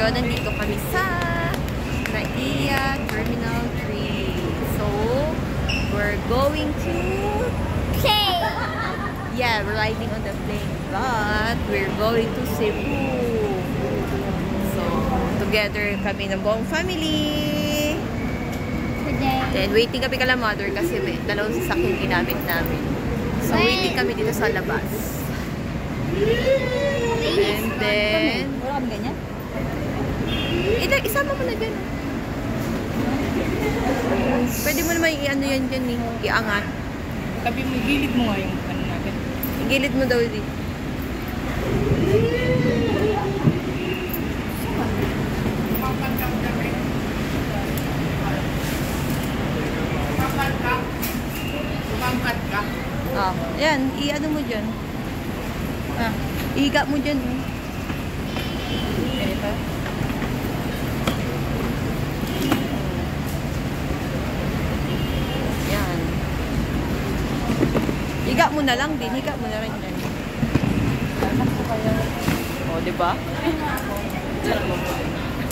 Ngayon, nandito kami sa NAIA Terminal 3. So, we're going to Play! yeah, we're riding on the plane. But, we're going to Cebu. So, together kami ng buong family. Today. Then, waiting kami kala mother kasi may dalawang sasakyan ginamit namin. So, waiting kami dito sa labas. And then, Wala kami ganyan? isama mo na dyan. Pwede mo naman i-ano yan dyan eh. Iangat. Tabi mo, gilid mo nga yung ano natin. Igilid mo daw dito. Kumangkat ka. Ah, yan. I-ano mo dyan. Ah, ihiga mo dyan. Eh. Ganito. Yan. Higa mo na lang din. Higa mo na rin dyan. O, diba?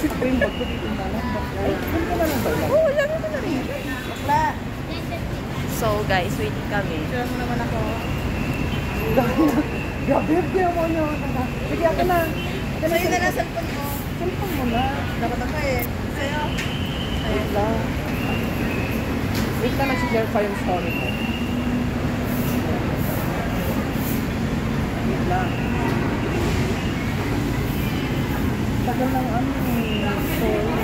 Ako yung bag ko dito na lang. Oo, laro mo na rin. Bakla! So, guys, waiting kami. Sira mo naman ako. Gabi, mo nyo. Sige, ako na. Sa'yo na lang cellphone mo. Cellphone mo na. Dapat ako eh. Sa'yo. Wait lang. Wait lang, nag-share pa yung story ko. Wait lang. Tagal ng ano story.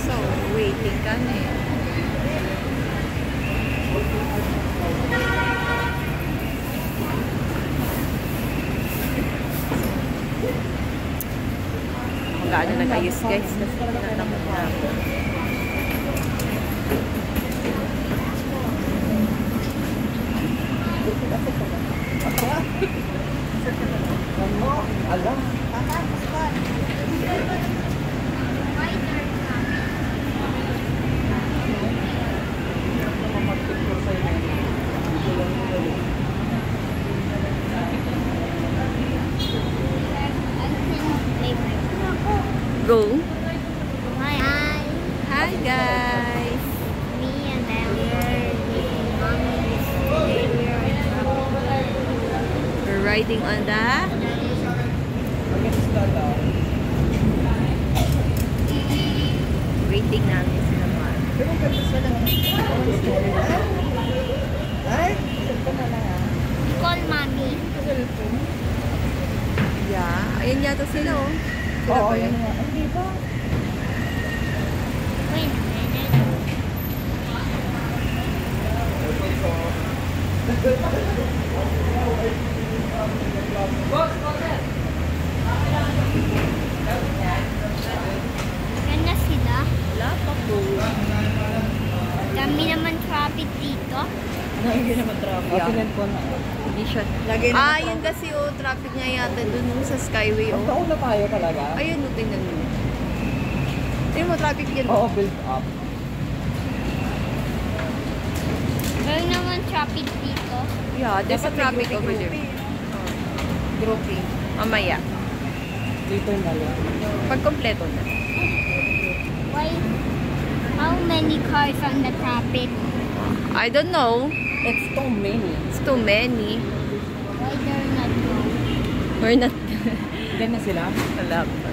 So, waiting kami. Kung gaano nag-ayos, guys. Tinatakot na ako. Alam. Go. Hi. Hi, guys. Me and then we're meeting mommy. Today we're in trouble. We're riding on the... Waiting namin sila man. Ay? Cellphone na lang ah. Call mommy. Cellphone? Yeah. Ayan yata sila, oh. Sila Oo, ba yan? yun nga. Hindi ba? Wait a minute. Ganda sila. Wala pa po. Dami naman traffic dito. Ano, hindi naman traffic. Yeah. Cellphone na. Hindi siya. Lagay naman Ah, yun kasi, oh. Traffic niya yata dun sa Skyway, oh. Magkauna tayo talaga. Ayun, oh. Tingnan mo. Tingnan mo, traffic yan. Oo, build up. Meron naman traffic dito. Yeah, there's a Dapat traffic may over there. groupie. Groupie. Mamaya. Dito na lang. Pag kompleto na. Why? How many cars on the traffic? I don't know. It's too many. It's too many. Why they're not going? We're not... Diyan na sila? Wala pa.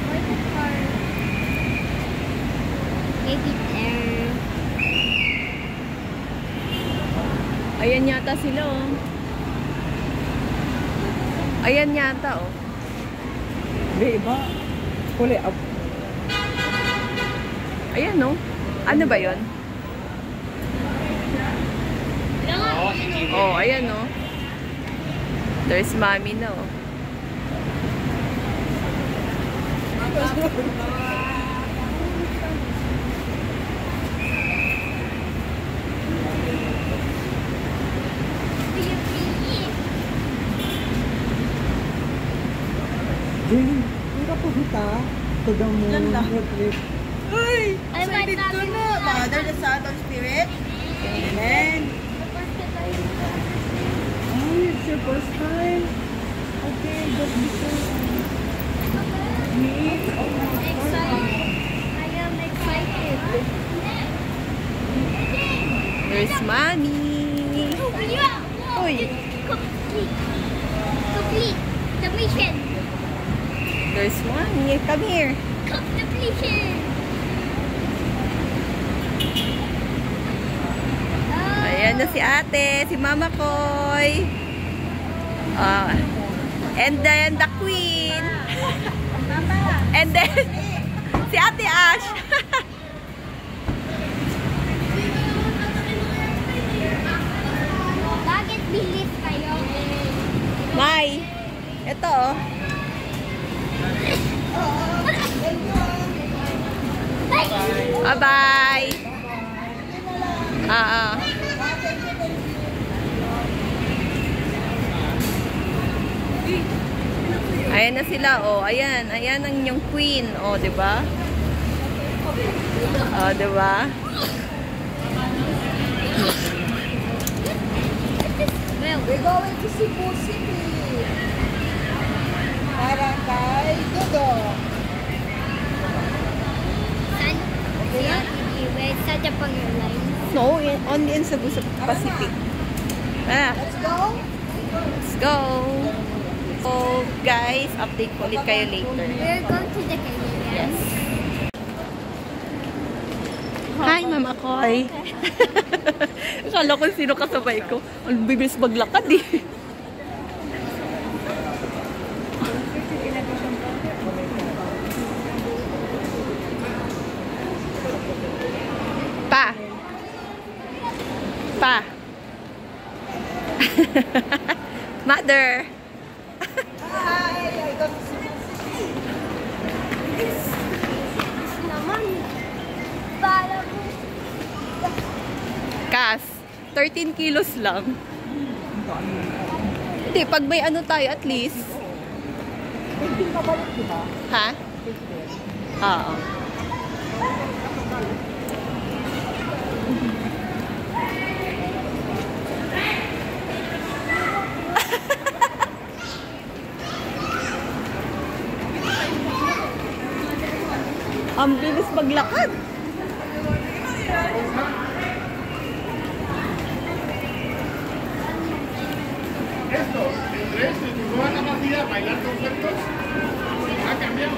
Why the car? Maybe there. Ayan yata sila, oh. Ayan yata, oh. Hindi, iba. Huli up. Ayan, oh. Ano ba yun? Oh, ayan, oh. There's mommy na, oh. Jane, hindi ka pumunta. to the moon. Yan lang. Reflect. Uy! Ay, Excited my ko God. na! Father, the Son, Holy Spirit. Amen. Oh, it's your first time. Okay, that's because me. I am excited. There's Mommy. Uy! Complete the mission. There's Mommy. Come here. Completion. Ayan na si ate, si Mama Koy. And then the Queen. And then si Ate Ash. Bakit bilis kayo? Nay, ito oh. Bye-bye. Ayan na sila, oh. Ayan, ayan ang inyong queen, oh, 'di ba? Oh, 'di ba? We're going to Cebu City. Para kay Dodo. Sa Japan Airlines. No, only in Cebu Pacific. Let's go. Let's go. So, guys, update ko ulit kayo later. We're going to the Canadian. Yes. Hi, Mama Koy. Akala ko sino kasabay ko. Ang bibilis maglakad eh. Pa. Pa. Mother. Naman. Para ko. Kas, 13 kilos lang. Hindi, pag may ano tayo at least. 15 ka balik, di ba? Ha? Oo. Ang bilis maglakad. Esto, entre esto y tu nueva capacidad de bailar conciertos, ha cambiado.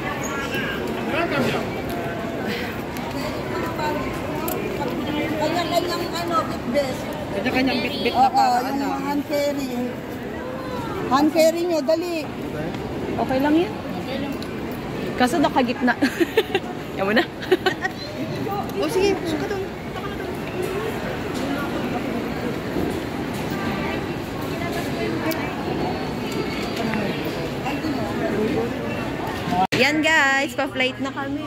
No ha cambiado. Kanya-kanyang bitbis. Kanya-kanyang bit-bit Oo, yung mga hand carry. Hand carry nyo, dali. Okay lang yan. Kaso nakagitna. Yan mo na. O sige, suka doon. Yan guys, pa-flight na kami.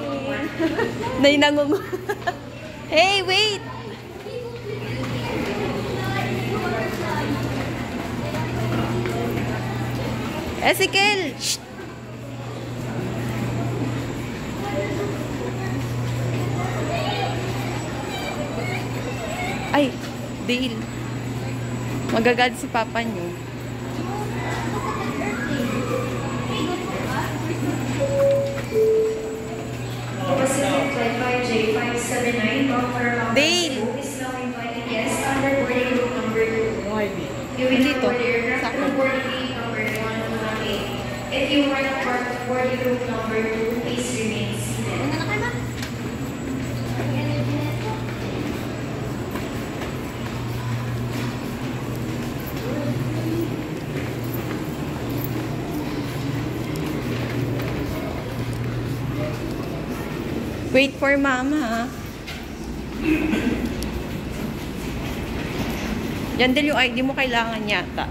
Nainangungo. Hey, wait! Ezekiel! Shh! Ay, Dale. Magagad si papa niyo. Pacific Flight 5J579 bound for Macau Dale. is now inviting guests under boarding group number 2. You will Dito. board the aircraft Sakto. through boarding gate number 1218. If you are not part of boarding group number 2, please remain seated. Wait for mama. Yan din yung ID mo kailangan yata.